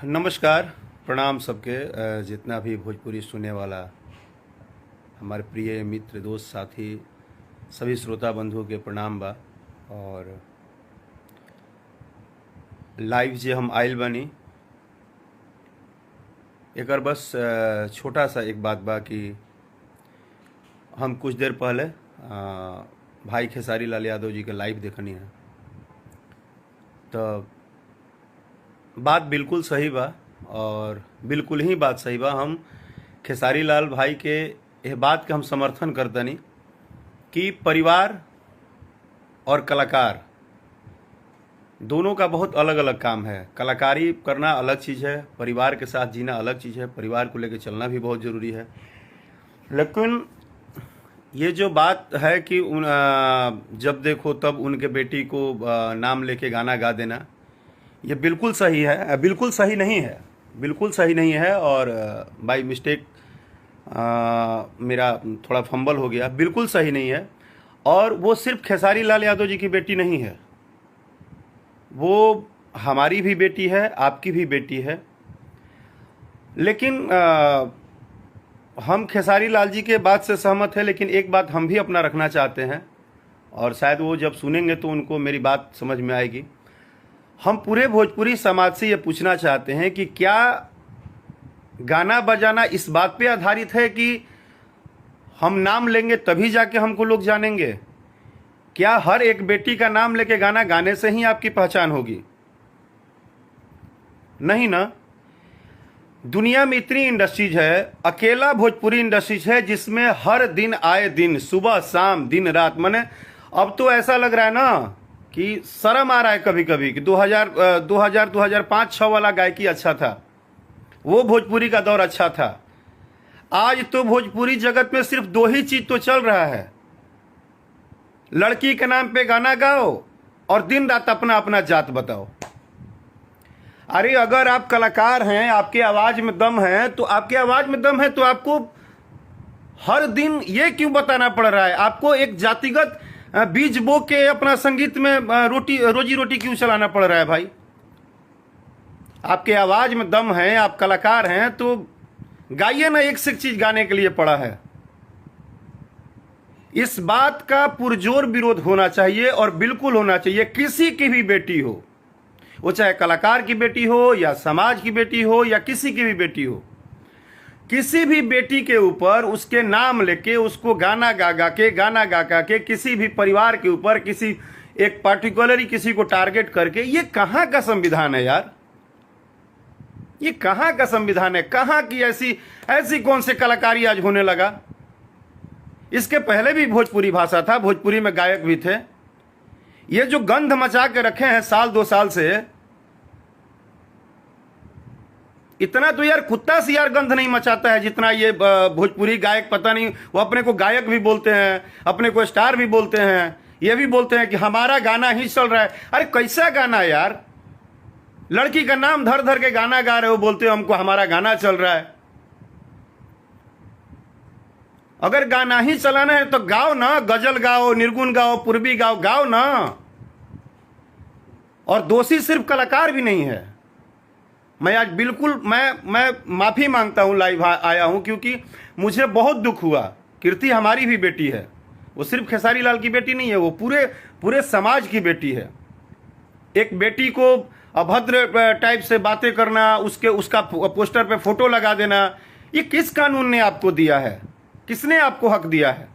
नमस्कार, प्रणाम सबके। जितना भी भोजपुरी सुनने वाला हमारे प्रिय मित्र, दोस्त, साथी, सभी श्रोता बंधुओं के प्रणाम बा। और लाइव जे हम आइल बानी, एकर बस छोटा सा एक बात बा कि हम कुछ देर पहले भाई खेसारी लाल यादव जी के लाइव देखनी है, तो बात बिल्कुल सही बा और बिल्कुल ही बात सही बा। हम खेसारी लाल भाई के यह बात के हम समर्थन करतनी कि परिवार और कलाकार दोनों का बहुत अलग अलग काम है। कलाकारी करना अलग चीज़ है, परिवार के साथ जीना अलग चीज़ है, परिवार को लेकर चलना भी बहुत ज़रूरी है। लेकिन ये जो बात है कि जब देखो तब उनके बेटी को नाम लेके गाना गा देना, ये बिल्कुल सही है, बिल्कुल सही नहीं है, बिल्कुल सही नहीं है। और बाय मिस्टेक मेरा थोड़ा फंबल हो गया, बिल्कुल सही नहीं है। और वो सिर्फ खेसारी लाल यादव जी की बेटी नहीं है, वो हमारी भी बेटी है, आपकी भी बेटी है। लेकिन हम खेसारी लाल जी के बात से सहमत हैं, लेकिन एक बात हम भी अपना रखना चाहते हैं और शायद वो जब सुनेंगे तो उनको मेरी बात समझ में आएगी। हम पूरे भोजपुरी समाज से ये पूछना चाहते हैं कि क्या गाना बजाना इस बात पे आधारित है कि हम नाम लेंगे तभी जाके हमको लोग जानेंगे? क्या हर एक बेटी का नाम लेके गाना गाने से ही आपकी पहचान होगी? नहीं ना। दुनिया में इतनी इंडस्ट्रीज है, अकेला भोजपुरी इंडस्ट्रीज है जिसमें हर दिन आए दिन, सुबह शाम, दिन रात, माने अब तो ऐसा लग रहा है ना कि शर्म आ रहा है कभी कभी कि 2005-6 वाला गायकी अच्छा था, वो भोजपुरी का दौर अच्छा था। आज तो भोजपुरी जगत में सिर्फ दो ही चीज तो चल रहा है, लड़की के नाम पे गाना गाओ और दिन रात अपना अपना जात बताओ। अरे अगर आप कलाकार हैं, आपके आवाज में दम है, तो आपके आवाज में दम है तो आपको हर दिन ये क्यों बताना पड़ रहा है? आपको एक जातिगत बीज बो के अपना संगीत में रोजी रोटी क्यों चलाना पड़ रहा है भाई? आपके आवाज में दम है, आप कलाकार हैं, तो गाइए ना, एक से एक चीज गाने के लिए पड़ा है। इस बात का पुरजोर विरोध होना चाहिए और बिल्कुल होना चाहिए। किसी की भी बेटी हो, वो चाहे कलाकार की बेटी हो या समाज की बेटी हो या किसी की भी बेटी हो, किसी भी बेटी के ऊपर उसके नाम लेके उसको गाना गा के किसी भी परिवार के ऊपर किसी एक पार्टिकुलरली किसी को टारगेट करके, ये कहां का संविधान है यार? ये कहां का संविधान है? कहां की ऐसी कौन से कलाकारी आज होने लगा? इसके पहले भी भोजपुरी भाषा था, भोजपुरी में गायक भी थे। ये जो गंध मचा के रखे हैं साल 2 साल से, इतना तो यार कुत्ता से यार गंध नहीं मचाता है जितना ये भोजपुरी गायक। पता नहीं, वो अपने को गायक भी बोलते हैं, अपने को स्टार भी बोलते हैं, ये भी बोलते हैं कि हमारा गाना ही चल रहा है। अरे कैसा गाना यार? लड़की का नाम धर धर के गाना गा रहे हो, बोलते हो हमको हमारा गाना चल रहा है। अगर गाना ही चलाना है तो गाओ ना, गजल गाओ, निर्गुण गाओ, पूर्वी गाओ, गाओ ना। और दोषी सिर्फ कलाकार भी नहीं है। मैं आज बिल्कुल मैं माफी मांगता हूं, लाइव आया हूं, क्योंकि मुझे बहुत दुख हुआ। कीर्ति हमारी भी बेटी है, वो सिर्फ खेसारी लाल की बेटी नहीं है, वो पूरे समाज की बेटी है। एक बेटी को अभद्र टाइप से बातें करना, उसका पोस्टर पे फोटो लगा देना, ये किस कानून ने आपको दिया है? किसने आपको हक दिया है?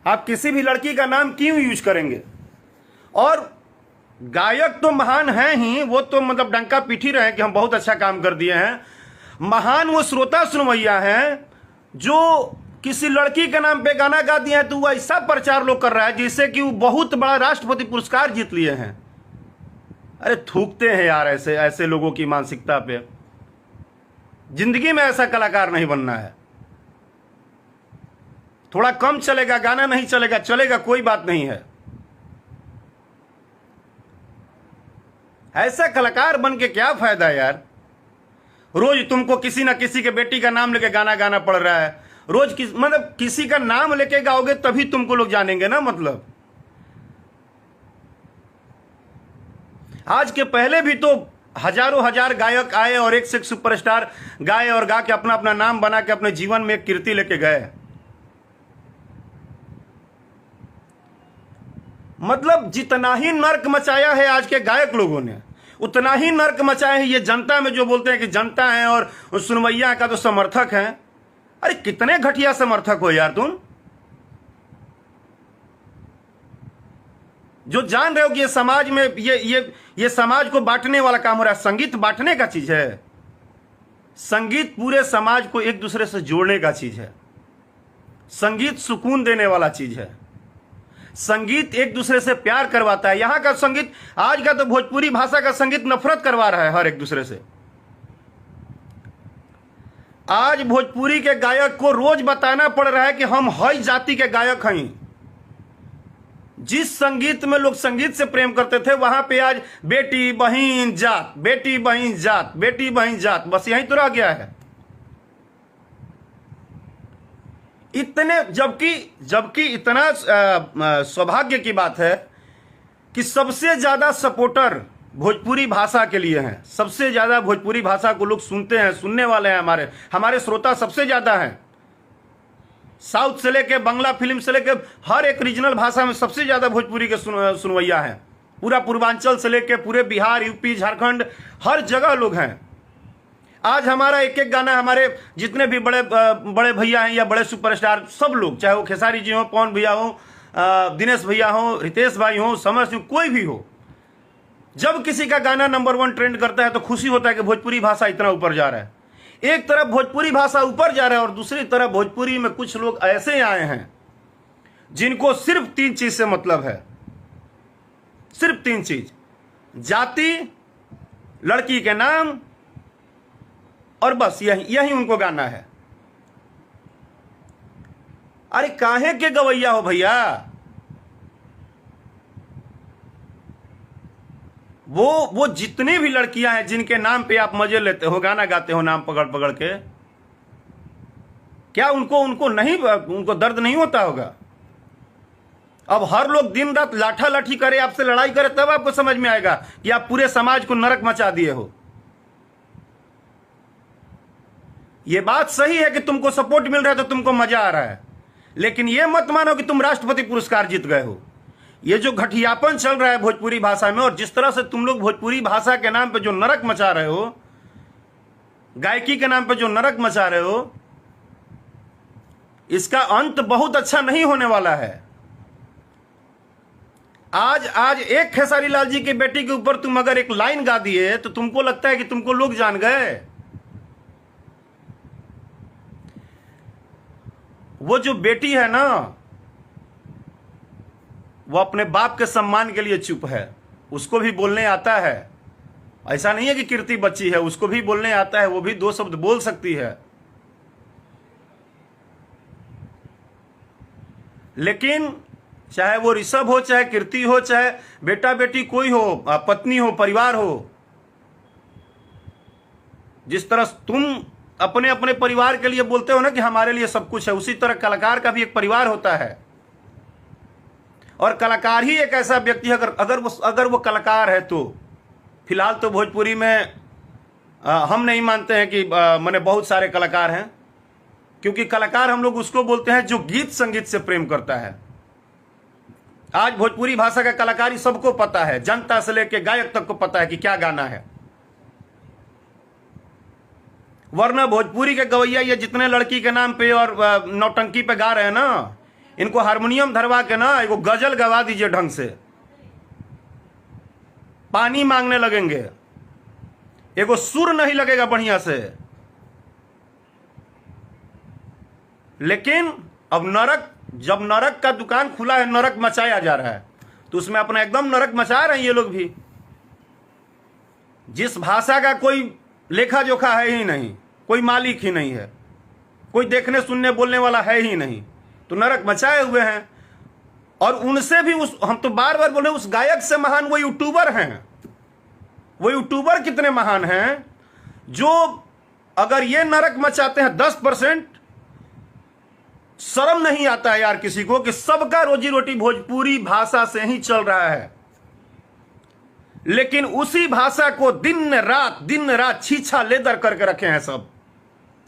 आप किसी भी लड़की का नाम क्यों यूज करेंगे? और गायक तो महान हैं ही, वो तो मतलब डंका पीट ही रहे हैं कि हम बहुत अच्छा काम कर दिए हैं। महान वो श्रोता सुनवैया हैं जो किसी लड़की के नाम पे गाना गा दिए हैं, तो वो ऐसा प्रचार लोग कर रहा है जिससे कि वो बहुत बड़ा राष्ट्रपति पुरस्कार जीत लिए हैं। अरे थूकते हैं यार ऐसे लोगों की मानसिकता पे। जिंदगी में ऐसा कलाकार नहीं बनना है। थोड़ा कम चलेगा, गाना नहीं चलेगा, चलेगा, कोई बात नहीं है। ऐसा कलाकार बन के क्या फायदा यार? रोज तुमको किसी ना किसी के बेटी का नाम लेके गाना गाना पड़ रहा है। रोज मतलब किसी का नाम लेके गाओगे तभी तुमको लोग जानेंगे ना। मतलब आज के पहले भी तो हजारों हजार गायक आए और एक से एक सुपरस्टार गाए और गा के अपना अपना नाम बना के अपने जीवन में एक कीर्ति लेके गए। मतलब जितना ही नर्क मचाया है आज के गायक लोगों ने, उतना ही नर्क मचाया है ये जनता में, जो बोलते हैं कि जनता है और सुनवैया का तो समर्थक है। अरे कितने घटिया समर्थक हो यार तुम, जो जान रहे हो कि ये समाज में ये समाज को बांटने वाला काम हो रहा है। संगीत बांटने का चीज है, संगीत पूरे समाज को एक दूसरे से जोड़ने का चीज है, संगीत सुकून देने वाला चीज है, संगीत एक दूसरे से प्यार करवाता है। यहां का संगीत, आज का तो भोजपुरी भाषा का संगीत नफरत करवा रहा है हर एक दूसरे से। आज भोजपुरी के गायक को रोज बताना पड़ रहा है कि हम हई जाति के गायक हैं। जिस संगीत में लोग संगीत से प्रेम करते थे, वहां पे आज बेटी बहिन जात, बेटी बहिन जात, बेटी बहिन जात, बस यहीं तो रह गया है। इतने जबकि इतना सौभाग्य की बात है कि सबसे ज्यादा सपोर्टर भोजपुरी भाषा के लिए हैं। सबसे ज्यादा भोजपुरी भाषा को लोग सुनते हैं, सुनने वाले हैं, हमारे श्रोता सबसे ज्यादा हैं। साउथ से लेके बांग्ला फिल्म से लेके हर एक रीजनल भाषा में सबसे ज्यादा भोजपुरी के सुनवैया हैं। पूरा पूर्वांचल से लेके पूरे बिहार, यूपी, झारखंड, हर जगह लोग हैं। आज हमारा एक एक गाना, हमारे जितने भी बड़े भैया हैं या बड़े सुपरस्टार, सब लोग, चाहे वो खेसारी जी हो, पवन भैया हो, दिनेश भैया हो, रितेश भाई हो, समर सिंह, कोई भी हो, जब किसी का गाना नंबर 1 ट्रेंड करता है तो खुशी होता है कि भोजपुरी भाषा इतना ऊपर जा रहा है। एक तरफ भोजपुरी भाषा ऊपर जा रहा है और दूसरी तरफ भोजपुरी में कुछ लोग ऐसे आए हैं जिनको सिर्फ 3 चीज से मतलब है, सिर्फ 3 चीज: जाति, लड़की के नाम, और बस यही उनको गाना है। अरे काहे के गवैया हो भैया? वो जितनी भी लड़कियां हैं जिनके नाम पे आप मजे लेते हो, गाना गाते हो नाम पकड़ पकड़ के, क्या उनको दर्द नहीं होता होगा? अब हर लोग दिन रात लाठा लाठी करे, आपसे लड़ाई करे, तब आपको समझ में आएगा कि आप पूरे समाज को नरक मचा दिए हो। ये बात सही है कि तुमको सपोर्ट मिल रहा है तो तुमको मजा आ रहा है, लेकिन ये मत मानो कि तुम राष्ट्रपति पुरस्कार जीत गए हो। ये जो घटियापन चल रहा है भोजपुरी भाषा में, और जिस तरह से तुम लोग भोजपुरी भाषा के नाम पे जो नरक मचा रहे हो, गायकी के नाम पे जो नरक मचा रहे हो, इसका अंत बहुत अच्छा नहीं होने वाला है। आज एक खेसारी लाल जी की बेटी के ऊपर तुम अगर एक लाइन गा दिए तो तुमको लगता है कि तुमको लोग जान गए। वो जो बेटी है ना, वो अपने बाप के सम्मान के लिए चुप है, उसको भी बोलने आता है। ऐसा नहीं है कि कीर्ति बच्ची है, उसको भी बोलने आता है, वो भी 2 शब्द बोल सकती है। लेकिन चाहे वो ऋषभ हो, चाहे कीर्ति हो, चाहे बेटा बेटी कोई हो, पत्नी हो, परिवार हो, जिस तरह तुम अपने अपने परिवार के लिए बोलते हो ना कि हमारे लिए सब कुछ है, उसी तरह कलाकार का भी एक परिवार होता है। और कलाकार ही एक ऐसा व्यक्ति है, अगर वो कलाकार है तो फिलहाल तो भोजपुरी में हम नहीं मानते हैं कि माने बहुत सारे कलाकार हैं, क्योंकि कलाकार हम लोग उसको बोलते हैं जो गीत संगीत से प्रेम करता है। आज भोजपुरी भाषा का कलाकारी सबको पता है, जनता से लेकर गायक तक को पता है कि क्या गाना है। वरना भोजपुरी के गवैया ये जितने लड़की के नाम पे और नौटंकी पे गा रहे हैं ना, इनको हारमोनियम धरवा के ना एगो गजल गवा दीजिए ढंग से, पानी मांगने लगेंगे, एगो सुर नहीं लगेगा बढ़िया से। लेकिन अब जब नरक का दुकान खुला है, नरक मचाया जा रहा है, तो उसमें अपना एकदम नरक मचा रहे हैं ये लोग भी। जिस भाषा का कोई लेखा जोखा है ही नहीं, कोई मालिक ही नहीं है, कोई देखने सुनने बोलने वाला है ही नहीं, तो नरक मचाए हुए हैं। और उनसे भी हम तो बार बार बोल रहे हैं, उस गायक से महान वो यूट्यूबर हैं। वो यूट्यूबर कितने महान हैं जो अगर ये नरक मचाते हैं 10%, शर्म नहीं आता है यार किसी को कि सबका रोजी रोटी भोजपुरी भाषा से ही चल रहा है। लेकिन उसी भाषा को दिन रात छीछा लेदर करके रखे हैं सब।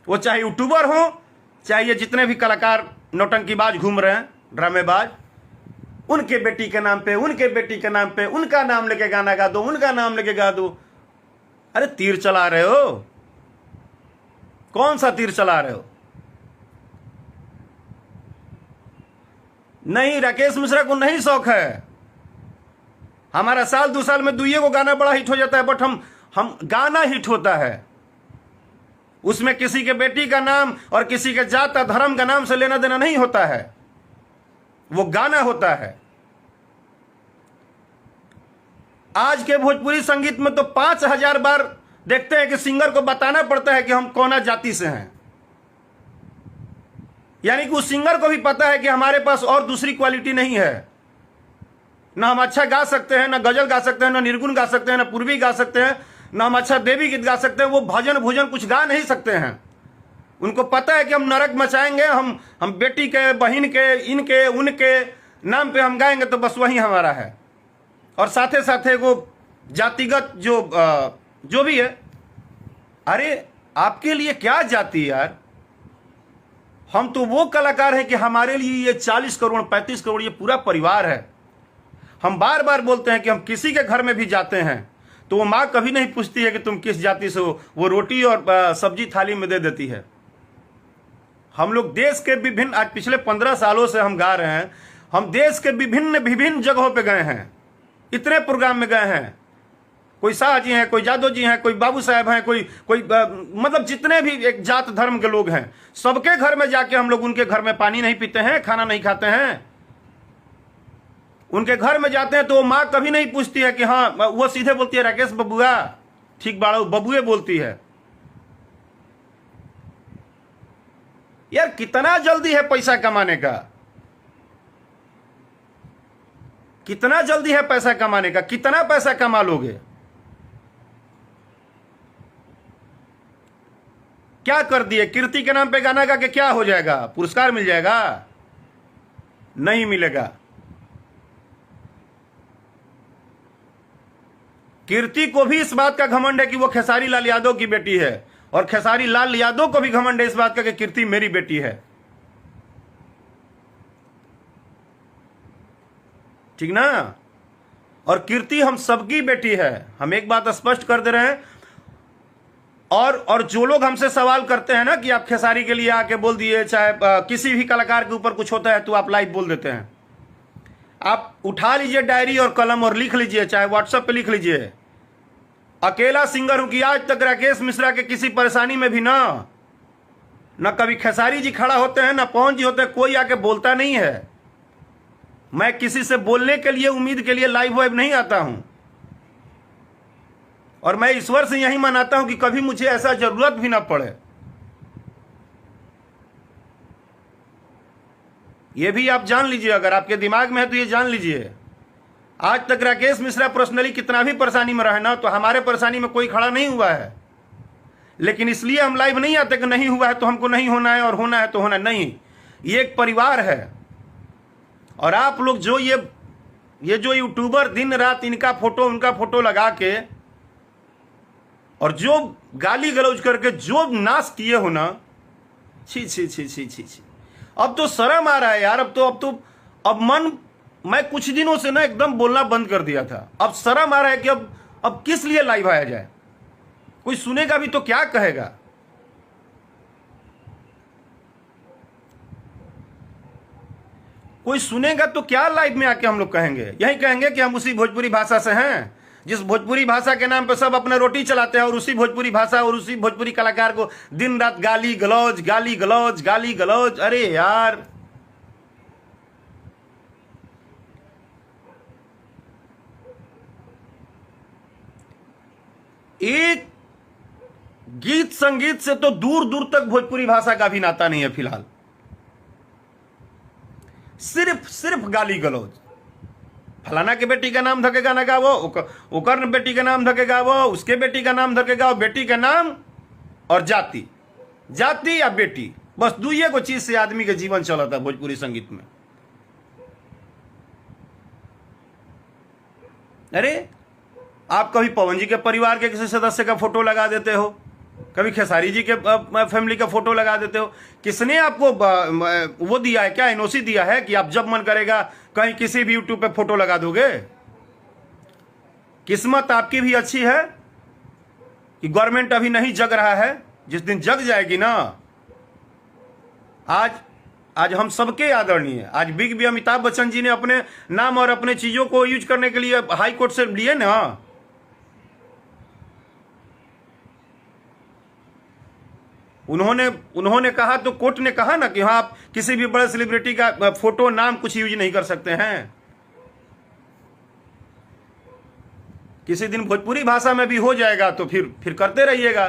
वो चाहे यूट्यूबर हो, चाहे ये जितने भी कलाकार नौटंकीबाज घूम रहे हैं, ड्रामेबाज, उनके बेटी के नाम पे, उनके बेटी के नाम पे, उनका नाम लेके गाना गा दो, उनका नाम लेके गा दो। अरे तीर चला रहे हो, कौन सा तीर चला रहे हो? नहीं, राकेश मिश्रा को नहीं शौक है। हमारा साल 2 साल में दुइये को गाना बड़ा हिट हो जाता है, बट हम गाना हिट होता है, उसमें किसी के बेटी का नाम और किसी के जात धर्म का नाम से लेना देना नहीं होता है, वो गाना होता है। आज के भोजपुरी संगीत में तो 5000 बार देखते हैं कि सिंगर को बताना पड़ता है कि हम कौन जाति से हैं, यानी कि उस सिंगर को भी पता है कि हमारे पास और दूसरी क्वालिटी नहीं है, ना हम अच्छा गा सकते हैं, ना गजल गा सकते हैं, ना निर्गुण गा सकते हैं, ना पूर्वी गा सकते हैं, ना हम अच्छा देवी गीत गा सकते हैं। वो भजन भोजन कुछ गा नहीं सकते हैं। उनको पता है कि हम नरक मचाएंगे, हम बेटी के, बहन के, इनके उनके नाम पे हम गाएंगे तो बस वही हमारा है। और साथे साथे वो जातिगत जो भी है, अरे आपके लिए क्या जाति यार? हम तो वो कलाकार हैं कि हमारे लिए ये 40 करोड़ 35 करोड़ ये पूरा परिवार है। हम बार बार बोलते हैं कि हम किसी के घर में भी जाते हैं तो वो माँ कभी नहीं पूछती है कि तुम किस जाति से हो, वो रोटी और सब्जी थाली में दे देती है। हम लोग देश के विभिन्न, आज पिछले 15 सालों से हम गा रहे हैं, हम देश के विभिन्न जगहों पे गए हैं, इतने प्रोग्राम में गए हैं। कोई शाह जी हैं, कोई जादव जी हैं, कोई बाबू साहब हैं, कोई मतलब जितने भी एक जात धर्म के लोग हैं, सबके घर में जाके हम लोग उनके घर में पानी नहीं पीते हैं, खाना नहीं खाते हैं। उनके घर में जाते हैं तो वो माँ कभी नहीं पूछती है कि हाँ, वो सीधे बोलती है राकेश बबुआ, ठीक बाड़ा, बबुए बोलती है। यार कितना जल्दी है पैसा कमाने का, कितना जल्दी है पैसा कमाने का, कितना पैसा कमा लोगे? क्या कर दिए? कीर्ति के नाम पे गाना गा के क्या हो जाएगा? पुरस्कार मिल जाएगा? नहीं मिलेगा। कीर्ति को भी इस बात का घमंड है कि वो खेसारी लाल यादव की बेटी है, और खेसारी लाल यादव को भी घमंड है इस बात का कि कीर्ति मेरी बेटी है। ठीक ना? और कीर्ति हम सबकी बेटी है। हम एक बात स्पष्ट कर दे रहे हैं। और जो लोग हमसे सवाल करते हैं ना कि आप खेसारी के लिए आके बोल दिए, चाहे किसी भी कलाकार के ऊपर कुछ होता है तो आप लाइव बोल देते हैं। आप उठा लीजिए डायरी और कलम और लिख लीजिए, चाहे व्हाट्सएप पे लिख लीजिए, अकेला सिंगर हूं कि आज तक राकेश मिश्रा के किसी परेशानी में भी ना कभी खेसारी जी खड़ा होते हैं, ना पवन जी होते हैं, कोई आके बोलता नहीं है। मैं किसी से बोलने के लिए, उम्मीद के लिए लाइव वाइव नहीं आता हूं, और मैं ईश्वर से यही मनाता हूं कि कभी मुझे ऐसा जरूरत भी ना पड़े। ये भी आप जान लीजिए, अगर आपके दिमाग में है तो ये जान लीजिए, आज तक राकेश मिश्रा पर्सनली कितना भी परेशानी में रहे ना, तो हमारे परेशानी में कोई खड़ा नहीं हुआ है। लेकिन इसलिए हम लाइव नहीं आते कि नहीं हुआ है तो हमको नहीं होना है, और होना है तो होना नहीं। ये एक परिवार है। और आप लोग जो ये जो यूट्यूबर दिन रात इनका फोटो उनका फोटो लगा के और जो गाली गलौज करके जो नाश किए हो ना, छी छी छी छी छी छी, अब तो शर्म आ रहा है यार। अब मैं कुछ दिनों से ना एकदम बोलना बंद कर दिया था। अब शर्म आ रहा है कि अब किस लिए लाइव आया जाए। कोई सुनेगा भी तो क्या कहेगा? कोई सुनेगा तो क्या लाइव में आके हम लोग कहेंगे? यही कहेंगे कि हम उसी भोजपुरी भाषा से हैं जिस भोजपुरी भाषा के नाम पे सब अपने रोटी चलाते हैं, और उसी भोजपुरी भाषा और उसी भोजपुरी कलाकार को दिन रात गाली गलौज गाली गलौज गाली गलौज। अरे यार, एक गीत संगीत से तो दूर दूर तक भोजपुरी भाषा का भी नाता नहीं है फिलहाल। सिर्फ गाली गलौज। फलाना के बेटी का नाम धके गाना गावो, ओकर बेटी का नाम धके गावो, उसके बेटी का नाम धके गाओ, बेटी का नाम और जाति या बेटी, बस दुइये को चीज से आदमी के जीवन चलता है भोजपुरी संगीत में। अरे आप कभी पवन जी के परिवार के किसी सदस्य का फोटो लगा देते हो, कभी खेसारी जी के फैमिली का फोटो लगा देते हो। किसने आपको वो दिया है, क्या एनओसी दिया है कि आप जब मन करेगा कहीं किसी भी यूट्यूब पे फोटो लगा दोगे? किस्मत आपकी भी अच्छी है कि गवर्नमेंट अभी नहीं जग रहा है। जिस दिन जग जाएगी ना, आज हम सबके आदरणीय, आज बिग बी अमिताभ बच्चन जी ने अपने नाम और अपने चीजों को यूज करने के लिए हाई कोर्ट से लिए ना। उन्होंने कहा तो कोर्ट ने कहा ना कि हाँ, आप किसी भी बड़े सेलिब्रिटी का फोटो नाम कुछ यूज नहीं कर सकते हैं। किसी दिन भोजपुरी भाषा में भी हो जाएगा तो फिर करते रहिएगा।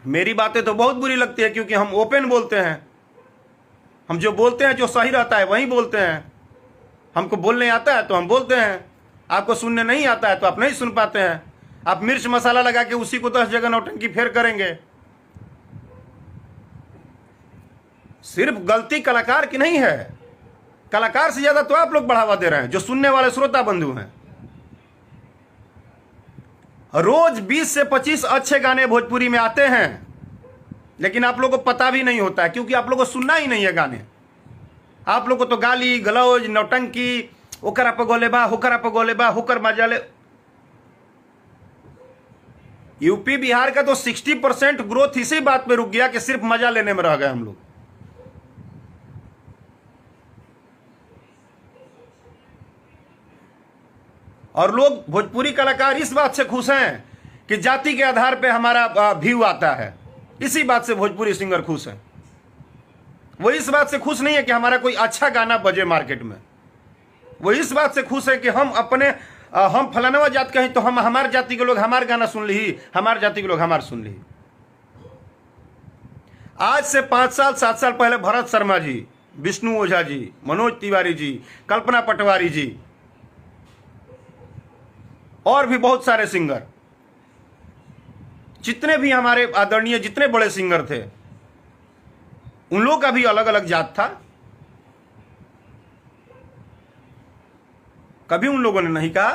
मेरी बातें तो बहुत बुरी लगती है क्योंकि हम ओपन बोलते हैं। हम जो बोलते हैं, जो सही रहता है वही बोलते हैं। हमको बोलने आता है तो हम बोलते हैं, आपको सुनने नहीं आता है तो आप नहीं सुन पाते हैं। आप मिर्च मसाला लगा के उसी को 10 जगह नौटंकी फेर करेंगे। सिर्फ गलती कलाकार की नहीं है, कलाकार से ज्यादा तो आप लोग बढ़ावा दे रहे हैं, जो सुनने वाले श्रोता बंधु हैं। रोज 20 से 25 अच्छे गाने भोजपुरी में आते हैं, लेकिन आप लोगों को पता भी नहीं होता है क्योंकि आप लोगों को सुनना ही नहीं है गाने। आप लोगों को तो गाली गलौज नौटंकी, ओकरा पे गोले बा, होकरा पे गोले बा, होकर मजा ले। यूपी बिहार का तो 60% ग्रोथ इसी बात पे रुक गया कि सिर्फ मजा लेने में रह गए हम लोग। और लोग, भोजपुरी कलाकार इस बात से खुश हैं कि जाति के आधार पे हमारा व्यू आता है। इसी बात से भोजपुरी सिंगर खुश हैं। वो इस बात से खुश नहीं है कि हमारा कोई अच्छा गाना बजे मार्केट में। वो इस बात से खुश है कि हम फलानवा जात कहीं तो हम हमारे जाति के लोग हमारे गाना सुन ली, हमारे जाति के लोग हमारे सुन ली। आज से 5 साल 7 साल पहले भरत शर्मा जी, विष्णु ओझा जी, मनोज तिवारी जी, कल्पना पटवारी जी और भी बहुत सारे सिंगर, जितने भी हमारे आदरणीय जितने बड़े सिंगर थे, उन लोगों का भी अलग अलग जात था। कभी उन लोगों ने नहीं कहा।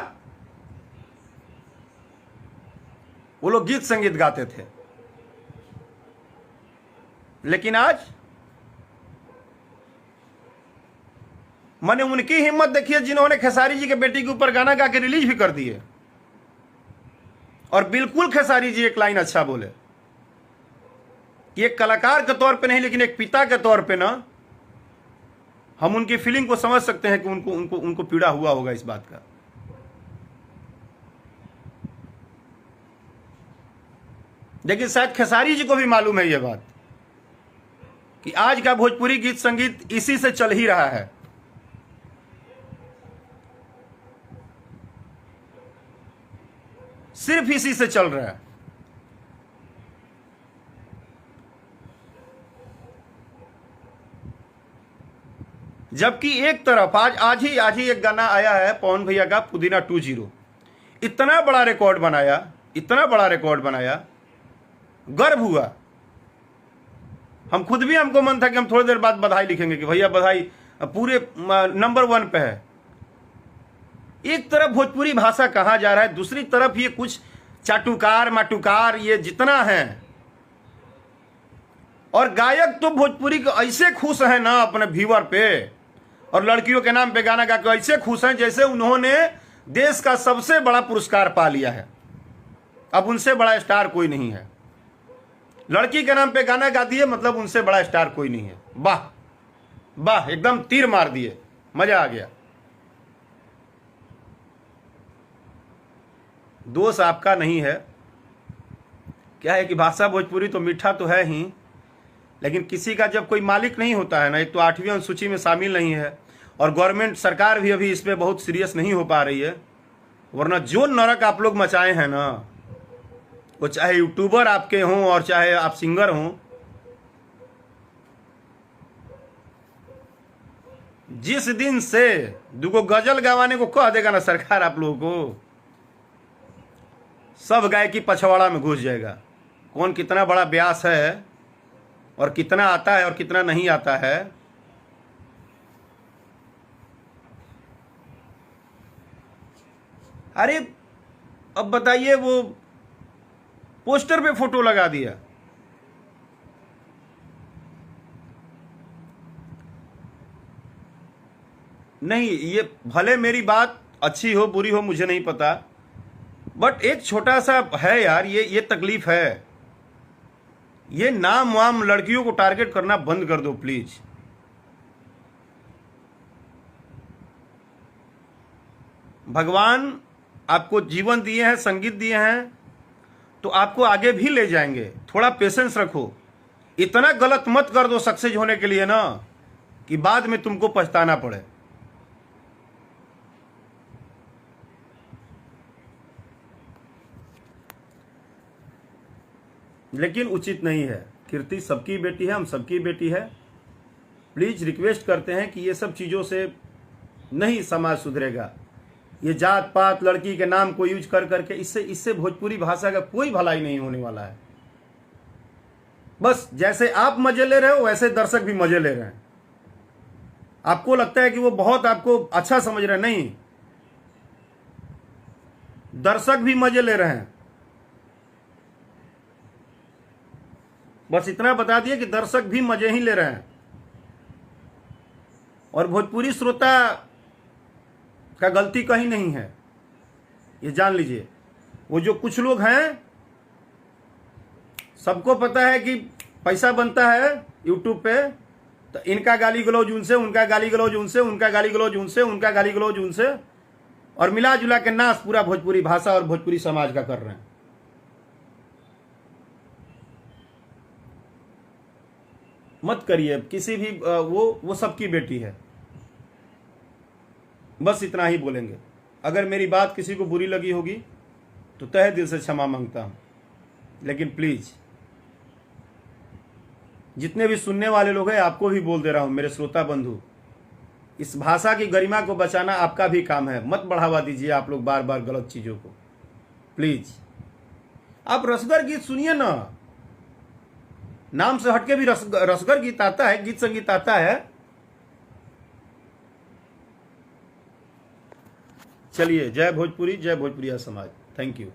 वो लोग गीत संगीत गाते थे। लेकिन आज मैंने उनकी हिम्मत देखी है जिन्होंने खेसारी जी के बेटी के ऊपर गाना गा के रिलीज भी कर दिए। और बिल्कुल खेसारी जी एक लाइन अच्छा बोले कि एक कलाकार के तौर पे नहीं, लेकिन एक पिता के तौर पे ना, हम उनकी फीलिंग को समझ सकते हैं कि उनको पीड़ा हुआ होगा इस बात का। लेकिन शायद खेसारी जी को भी मालूम है यह बात कि आज का भोजपुरी गीत संगीत इसी से चल ही रहा है। सिर्फ इसी से चल रहा है। जबकि एक तरफ आज ही एक गाना आया है पवन भैया का, पुदीना 20। इतना बड़ा रिकॉर्ड बनाया, गर्व हुआ। हम खुद भी, हमको मन था कि हम थोड़ी देर बाद बधाई लिखेंगे कि भैया बधाई पूरे नंबर 1 पे है। एक तरफ भोजपुरी भाषा कहा जा रहा है, दूसरी तरफ ये कुछ चाटुकार माटुकार ये जितना है, और गायक तो भोजपुरी को ऐसे खुश है ना अपने व्यूअर पे, और लड़कियों के नाम पे गाना गा के ऐसे खुश हैं जैसे उन्होंने देश का सबसे बड़ा पुरस्कार पा लिया है। अब उनसे बड़ा स्टार कोई नहीं है। लड़की के नाम पे गाना गा दिए मतलब उनसे बड़ा स्टार कोई नहीं है। वाह वाह, एकदम तीर मार दिए, मजा आ गया। दोष आपका नहीं है। क्या है कि भाषा भोजपुरी तो मीठा तो है ही, लेकिन किसी का जब कोई मालिक नहीं होता है ना, एक तो 8वीं अनुसूची में शामिल नहीं है, और गवर्नमेंट सरकार भी अभी इस पे बहुत सीरियस नहीं हो पा रही है। वरना जो नरक आप लोग मचाए हैं ना, वो चाहे यूट्यूबर आपके हों और चाहे आप सिंगर हों, जिस दिन से दुगो गजल गवाने को कह देगा ना सरकार आप लोगों को, सब गायकी पछवाड़ा में घुस जाएगा। कौन कितना बड़ा ब्यास है और कितना आता है और कितना नहीं आता है। 。अरे अब बताइए, वो पोस्टर पे फोटो लगा दिया। नहीं, ये भले मेरी बात अच्छी हो बुरी हो मुझे नहीं पता, बट एक छोटा सा है यार, ये तकलीफ है। ये नाम वाम लड़कियों को टारगेट करना बंद कर दो प्लीज। भगवान आपको जीवन दिए हैं, संगीत दिए हैं, तो आपको आगे भी ले जाएंगे। थोड़ा पेशेंस रखो। इतना गलत मत कर दो सक्सेस होने के लिए ना कि बाद में तुमको पछताना पड़े। लेकिन उचित नहीं है। कीर्ति सबकी बेटी है, हम सबकी बेटी है। प्लीज रिक्वेस्ट करते हैं कि ये सब चीज़ों से नहीं समाज सुधरेगा। ये जात पात लड़की के नाम को यूज कर करके इससे भोजपुरी भाषा का कोई भलाई नहीं होने वाला है। बस जैसे आप मजे ले रहे हो वैसे दर्शक भी मजे ले रहे हैं। आपको लगता है कि वो बहुत आपको अच्छा समझ रहे हैं, नहीं, दर्शक भी मजे ले रहे हैं। बस इतना बता दिए कि दर्शक भी मजे ही ले रहे हैं। और भोजपुरी श्रोता का गलती कहीं नहीं है, ये जान लीजिए। वो जो कुछ लोग हैं, सबको पता है कि पैसा बनता है यूट्यूब पे, तो इनका गाली गलौज उनसे, उनका गाली गलौज उनसे, उनका गाली गलौज उनसे, उनका गाली गलौज उनसे, और मिला जुला के नाश पूरा भोजपुरी भाषा और भोजपुरी समाज का कर रहे हैं। मत करिए किसी भी, वो सबकी बेटी है। बस इतना ही बोलेंगे। अगर मेरी बात किसी को बुरी लगी होगी तो तहे दिल से क्षमा मांगता हूं। लेकिन प्लीज जितने भी सुनने वाले लोग हैं, आपको भी बोल दे रहा हूं, मेरे श्रोता बंधु, इस भाषा की गरिमा को बचाना आपका भी काम है। मत बढ़ावा दीजिए आप लोग बार बार गलत चीजों को। प्लीज आप रसगर गीत सुनिए ना, नाम से हटके भी रसगर गीत आता है, गीत संगीत आता है। चलिए, जय भोजपुरी, जय भोजपुरिया समाज। Thank you.